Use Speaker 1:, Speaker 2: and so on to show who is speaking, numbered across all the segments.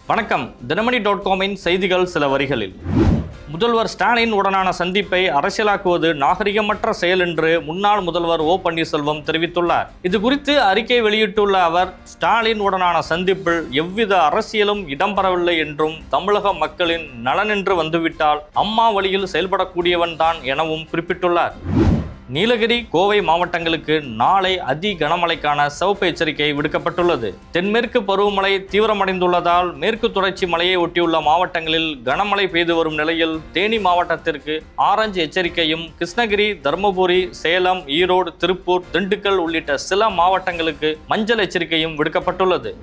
Speaker 1: வணக்கம். தினமணி.com-இன் செய்திகள் சில வரிகளில். முதல்வர் ஸ்டாலின் உடனான சந்திப்பை அரசியலாக்குவது நாகரிகமற்ற செயல் என்று முன்னாள் முதல்வர் ஓ பன்னீர்செல்வம் தெரிவித்துள்ளார். இது குறித்து அறிக்கை வெளியிட்டுள்ள அவர், ஸ்டாலின் உடனான சந்திப்பில் எவ்வித அரசியலும் இடம்பெறவில்லை என்றும், தமிழக மக்களின் நலனென்று வந்துவிட்டால் அம்மா வழியில் செயல்படக்கூடியவன் தான் எனவும் குறிப்பிட்டுள்ளார். நீலகிரி, கோவை மாவட்டங்களுக்கு நாளை அதி கனமழைக்கான சிவப்பு எச்சரிக்கை விடுக்கப்பட்டுள்ளது. தென்மேற்கு பருவமழை தீவிரமடைந்துள்ளதால் மேற்கு தொடர்ச்சி மலையை ஒட்டியுள்ள மாவட்டங்களில் கனமழை பெய்து வரும் நிலையில் தேனி மாவட்டத்திற்கு ஆரஞ்சு எச்சரிக்கையும், கிருஷ்ணகிரி, தருமபுரி, சேலம், ஈரோடு, திருப்பூர், திண்டுக்கல் உள்ளிட்ட சில மாவட்டங்களுக்கு மஞ்சள் எச்சரிக்கையும் விடுக்கப்பட்டுள்ளது.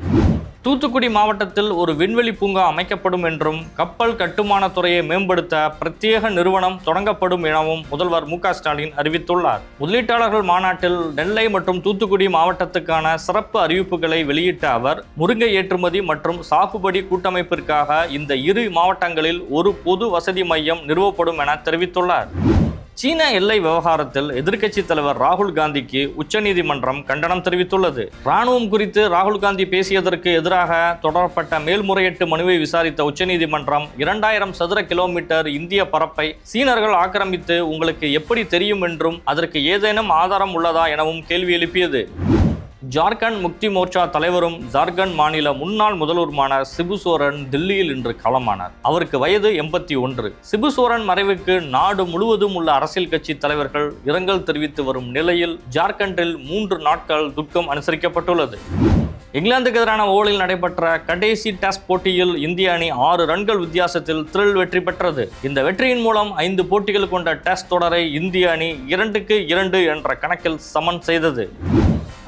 Speaker 1: தூத்துக்குடி மாவட்டத்தில் ஒரு விண்வெளி பூங்கா அமைக்கப்படும் என்றும், கப்பல் கட்டுமான துறையை மேம்படுத்த பிரத்யேக நிறுவனம் தொடங்கப்படும் எனவும் முதல்வர் மு க ஸ்டாலின் அறிவித்துள்ளார். முதலீட்டாளர்கள் மாநாட்டில் நெல்லை மற்றும் தூத்துக்குடி மாவட்டத்துக்கான சிறப்பு அறிவிப்புகளை வெளியிட்ட அவர், முருங்கை ஏற்றுமதி மற்றும் சாகுபடி கூட்டமைப்பிற்காக இந்த இரு மாவட்டங்களில் ஒரு பொது வசதி மையம் நிறுவப்படும் என தெரிவித்துள்ளார். சீன எல்லை விவகாரத்தில் எதிர்க்கட்சி தலைவர் ராகுல் காந்திக்கு உச்சநீதிமன்றம் கண்டனம் தெரிவித்துள்ளது. ராணுவம் குறித்து ராகுல் காந்தி பேசியதற்கு எதிராக தொடரப்பட்ட மேல்முறையீட்டு மனுவை விசாரித்த உச்சநீதிமன்றம் 2000 சதுர கிலோமீட்டர் இந்திய பரப்பை சீனர்கள் ஆக்கிரமித்து உங்களுக்கு எப்படி தெரியும் என்றும், அதற்கு ஏதேனும் ஆதாரம் உள்ளதா எனவும் கேள்வி எழுப்பியது. ஜார்க்கண்ட் முக்தி மோர்ச்சா தலைவரும் ஜார்க்கண்ட் மாநில முன்னாள் முதல்வருமான சிபு சோரன் தில்லியில் இன்று காலமானார். அவருக்கு வயது 81. சிபு சோரன் மறைவுக்கு நாடு முழுவதும் உள்ள அரசியல் கட்சி தலைவர்கள் இரங்கல் தெரிவித்து வரும் நிலையில் ஜார்க்கண்டில் 3 நாட்கள் துக்கம் அனுசரிக்கப்பட்டுள்ளது. இங்கிலாந்துக்கு எதிரான ஓவலில் நடைபெற்ற கடைசி டெஸ்ட் போட்டியில் இந்திய அணி 6 ரன்கள் வித்தியாசத்தில் த்ரில் வெற்றி பெற்றது. இந்த வெற்றியின் மூலம் 5 போட்டிகள் கொண்ட டெஸ்ட் தொடரை இந்திய அணி 2-2 என்ற கணக்கில் சமன் செய்தது.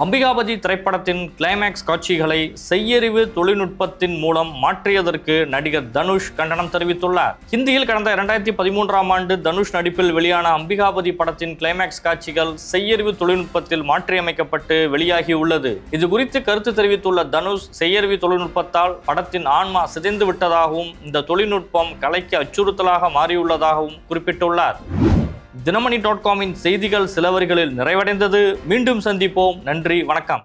Speaker 1: அம்பிகாபதி திரைப்படத்தின் கிளைமேக்ஸ் காட்சிகளை செய்யறிவு தொழில்நுட்பத்தின் மூலம் மாற்றியதற்கு நடிகர் தனுஷ் கண்டனம் தெரிவித்துள்ளார். ஹிந்தியில் கடந்த 2013ஆம் ஆண்டு தனுஷ் நடிப்பில் வெளியான அம்பிகாபதி படத்தின் கிளைமேக்ஸ் காட்சிகள் செய்யறிவு தொழில்நுட்பத்தில் மாற்றியமைக்கப்பட்டு வெளியாகி உள்ளது. இது குறித்து கருத்து தெரிவித்துள்ள தனுஷ், செய்யறிவு தொழில்நுட்பத்தால் படத்தின் ஆன்மா சிதைந்து விட்டதாகவும், இந்த தொழில்நுட்பம் கலைக்கு அச்சுறுத்தலாக மாறியுள்ளதாகவும் குறிப்பிட்டுள்ளார். தினமணி.com-இன் செய்திகள் சில வரிகளில் நிறைவடைந்தது. மீண்டும் சந்திப்போம். நன்றி, வணக்கம்.